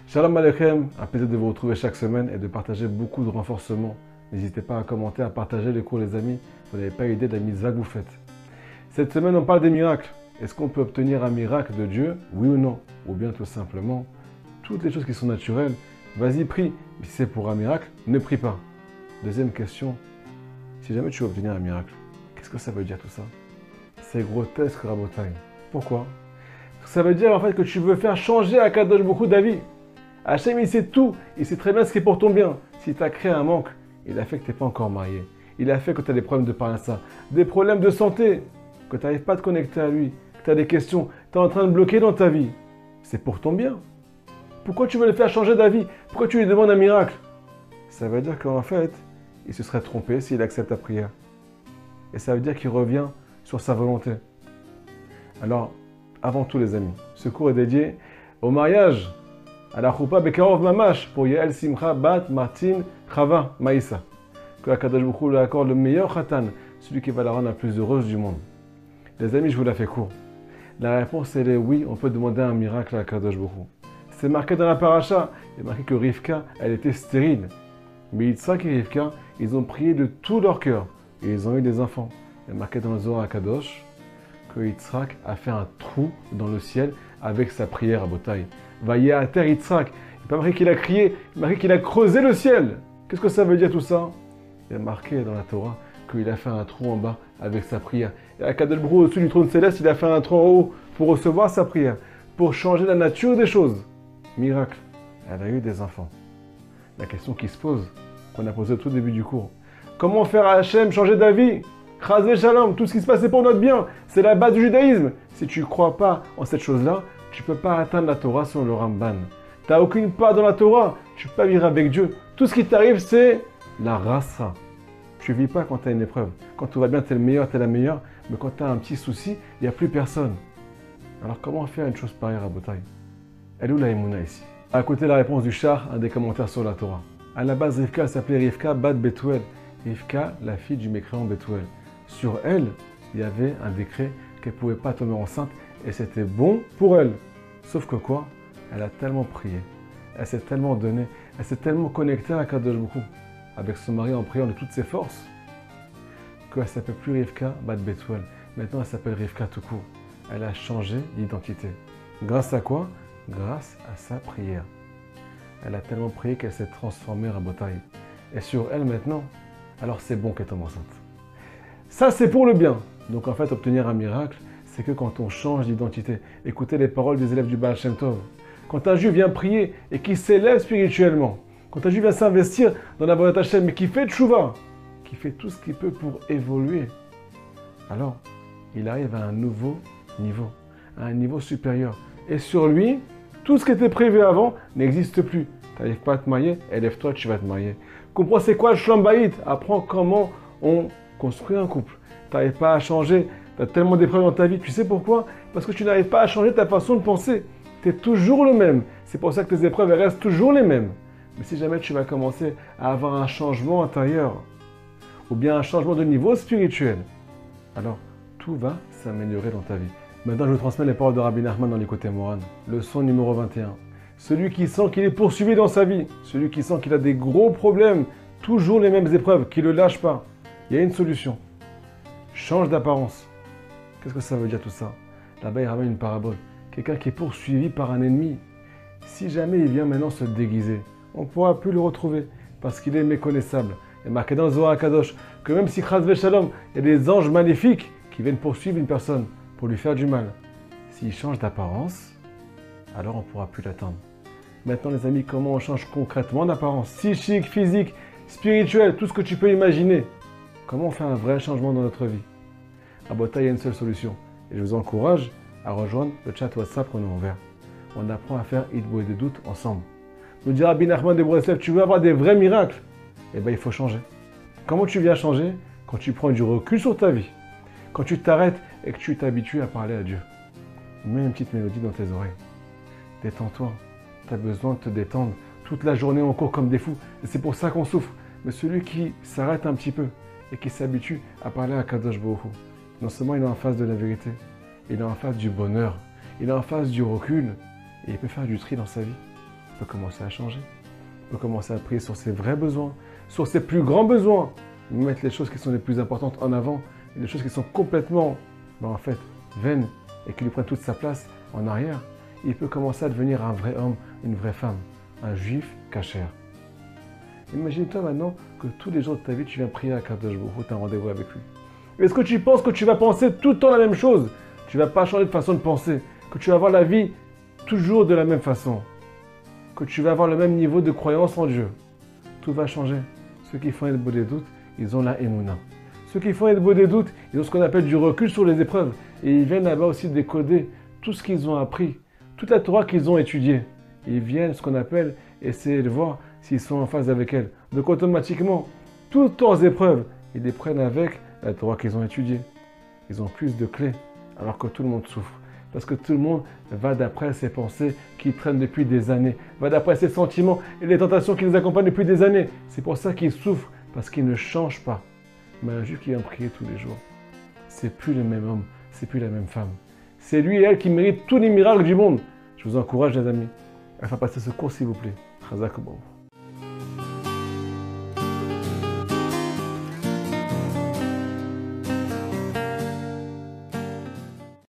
Shalom Aleichem, un plaisir de vous retrouver chaque semaine et de partager beaucoup de renforcements. N'hésitez pas à commenter, à partager les cours les amis, vous n'avez pas idée de la mitzvah que vous faites. Cette semaine on parle des miracles. Est-ce qu'on peut obtenir un miracle de Dieu, oui ou non? Ou bien tout simplement, toutes les choses qui sont naturelles, vas-y prie, mais si c'est pour un miracle, ne prie pas. Deuxième question, si jamais tu veux obtenir un miracle, qu'est-ce que ça veut dire tout ça? C'est grotesque Rabotai. Pourquoi? Parce que ça veut dire en fait que tu veux faire changer Akadosh Baruch Hu d'avis. Hachem, il sait tout. Il sait très bien ce qui est pour ton bien. Si tu as créé un manque, il a fait que tu n'es pas encore marié. Il a fait que tu as des problèmes de parnassa, des problèmes de santé, que tu n'arrives pas à te connecter à lui, que tu as des questions, tu es en train de bloquer dans ta vie. C'est pour ton bien. Pourquoi tu veux le faire changer d'avis? Pourquoi tu lui demandes un miracle? Ça veut dire qu'en fait, il se serait trompé s'il accepte ta prière. Et ça veut dire qu'il revient sur sa volonté. Alors, avant tout les amis, ce cours est dédié au mariage. À la choupa bekarov mamash pour Yael Simcha Bat Martin Chava Maïsa. Que Akadosh Baruch Hu lui accorde le meilleur khatan, celui qui va la rendre la plus heureuse du monde. Les amis, je vous la fais court. La réponse elle est oui, on peut demander un miracle à Akadosh Baruch Hu. C'est marqué dans la paracha, il est marqué que Rivka, elle était stérile. Mais Yitzhak et Rivka, ils ont prié de tout leur cœur et ils ont eu des enfants. Il est marqué dans le Zohar Akadosh que Yitzhak a fait un trou dans le ciel avec sa prière à Botaï. Vaillé à terre Yitzhak. Il n'est pas marqué qu'il a crié, il est marqué qu'il a creusé le ciel. Qu'est-ce que ça veut dire tout ça? Il est marqué dans la Torah qu'il a fait un trou en bas avec sa prière. Et Akadosh Baruch Hu au-dessus du trône céleste, il a fait un trou en haut pour recevoir sa prière, pour changer la nature des choses. Miracle, elle a eu des enfants. La question qui se pose, qu'on a posée au tout début du cours, comment faire à Hachem changer d'avis? Chazé Shalom, tout ce qui se passe c'est pour notre bien, c'est la base du judaïsme. Si tu ne crois pas en cette chose-là, tu ne peux pas atteindre la Torah sur le Ramban. Tu n'as aucune part dans la Torah, tu ne peux pas vivre avec Dieu. Tout ce qui t'arrive, c'est la rasa. Tu ne vis pas quand tu as une épreuve. Quand tout va bien, tu es le meilleur, tu es la meilleure. Mais quand tu as un petit souci, il n'y a plus personne. Alors comment faire une chose pareille à Botaï? Elle est où la Emouna ici? À côté de la réponse du char, un des commentaires sur la Torah. À la base, Rivka, elle s'appelait Rivka Bat Betuel. Rivka, la fille du mécréant Betuel. Sur elle, il y avait un décret qu'elle ne pouvait pas tomber enceinte et c'était bon pour elle. Sauf que quoi? Elle a tellement prié, elle s'est tellement donnée, elle s'est tellement connectée à Akadosh Baruch Hu, avec son mari en priant de toutes ses forces, qu'elle ne s'appelle plus Rivka Bat Betuel. Maintenant, elle s'appelle Rivka tout court. Elle a changé d'identité. Grâce à quoi? Grâce à sa prière. Elle a tellement prié qu'elle s'est transformée en Botaï. Et sur elle maintenant, alors c'est bon qu'elle tombe enceinte. Ça, c'est pour le bien. Donc en fait, obtenir un miracle, c'est que quand on change d'identité, écoutez les paroles des élèves du Baal Shem Tov. Quand un juif vient prier et qui s'élève spirituellement, quand un juif vient s'investir dans la Vodat Hashem, mais qui fait tchouva, qui fait tout ce qu'il peut pour évoluer, alors il arrive à un nouveau niveau, à un niveau supérieur. Et sur lui, tout ce qui était prévu avant n'existe plus. Tu n'arrives pas à te marier, élève-toi, tu vas te marier. Comprends c'est quoi le Shlom Bayit? Apprends comment on construit un couple. Tu n'arrives pas à changer, tu as tellement d'épreuves dans ta vie. Tu sais pourquoi? Parce que tu n'arrives pas à changer ta façon de penser. Tu es toujours le même. C'est pour ça que tes épreuves elles restent toujours les mêmes. Mais si jamais tu vas commencer à avoir un changement intérieur, ou bien un changement de niveau spirituel, alors tout va s'améliorer dans ta vie. Maintenant, je vous transmets les paroles de Rabbi Nachman dans l'Écoute Moran. Leçon numéro 21. Celui qui sent qu'il est poursuivi dans sa vie, celui qui sent qu'il a des gros problèmes, toujours les mêmes épreuves, qui ne le lâche pas, il y a une solution. Change d'apparence. Qu'est-ce que ça veut dire tout ça? Là-bas, il ramène une parabole. Quelqu'un qui est poursuivi par un ennemi. Si jamais il vient maintenant se déguiser, on ne pourra plus le retrouver parce qu'il est méconnaissable. Il est marqué dans le Zohar Akadosh que même si Chaz Veshalom, il y a des anges maléfiques qui viennent poursuivre une personne pour lui faire du mal. S'il change d'apparence, alors on ne pourra plus l'atteindre. Maintenant les amis, comment on change concrètement d'apparence? Psychique, physique, spirituel, tout ce que tu peux imaginer. Comment on fait un vrai changement dans notre vie? À Botaï, il y a une seule solution. Et je vous encourage à rejoindre le chat WhatsApp qu'on a ouvert. On apprend à faire Hitbo et des doutes ensemble. Nous dira Rabbi Nachman de Breslev, tu veux avoir des vrais miracles? Eh bien, il faut changer. Comment tu viens changer? Quand tu prends du recul sur ta vie. Quand tu t'arrêtes et que tu t'habitues à parler à Dieu. Mets une petite mélodie dans tes oreilles. Détends-toi. Tu as besoin de te détendre. Toute la journée, on court comme des fous. Et c'est pour ça qu'on souffre. Mais celui qui s'arrête un petit peu et qui s'habitue à parler à Kadosh Baruch Hu, non seulement il est en face de la vérité, il est en face du bonheur, il est en face du recul et il peut faire du tri dans sa vie. peut commencer à changer. Il peut commencer à prier sur ses vrais besoins, sur ses plus grands besoins. Mettre les choses qui sont les plus importantes en avant et les choses qui sont complètement, en fait, vaines et qui lui prennent toute sa place en arrière. Il peut commencer à devenir un vrai homme, une vraie femme, un juif cachère. Imagine-toi maintenant que tous les jours de ta vie, tu viens prier à Kadosh Baruch Hu, tu as un rendez-vous avec lui. Est-ce que tu penses que tu vas penser tout le temps la même chose? Tu ne vas pas changer de façon de penser, que tu vas voir la vie toujours de la même façon, que tu vas avoir le même niveau de croyance en Dieu. Tout va changer. Ceux qui font des doutes, ils ont la émouna. Ceux qui font des doutes, ils ont ce qu'on appelle du recul sur les épreuves. Et ils viennent là-bas aussi décoder tout ce qu'ils ont appris, toute la Torah qu'ils ont étudiée. Ils viennent, ce qu'on appelle, essayer de voir s'ils sont en phase avec elle. Donc automatiquement, toutes leurs épreuves, ils les prennent avec la Torah qu'ils ont étudiée. Ils ont plus de clés, alors que tout le monde souffre. Parce que tout le monde va d'après ses pensées qui traînent depuis des années, va d'après ses sentiments et les tentations qui les accompagnent depuis des années. C'est pour ça qu'ils souffrent, parce qu'ils ne changent pas. Mais un juif qui vient prier tous les jours, c'est plus le même homme, c'est plus la même femme. C'est lui et elle qui méritent tous les miracles du monde. Je vous encourage, les amis, à faire passer ce cours, s'il vous plaît. Chazak Baruch.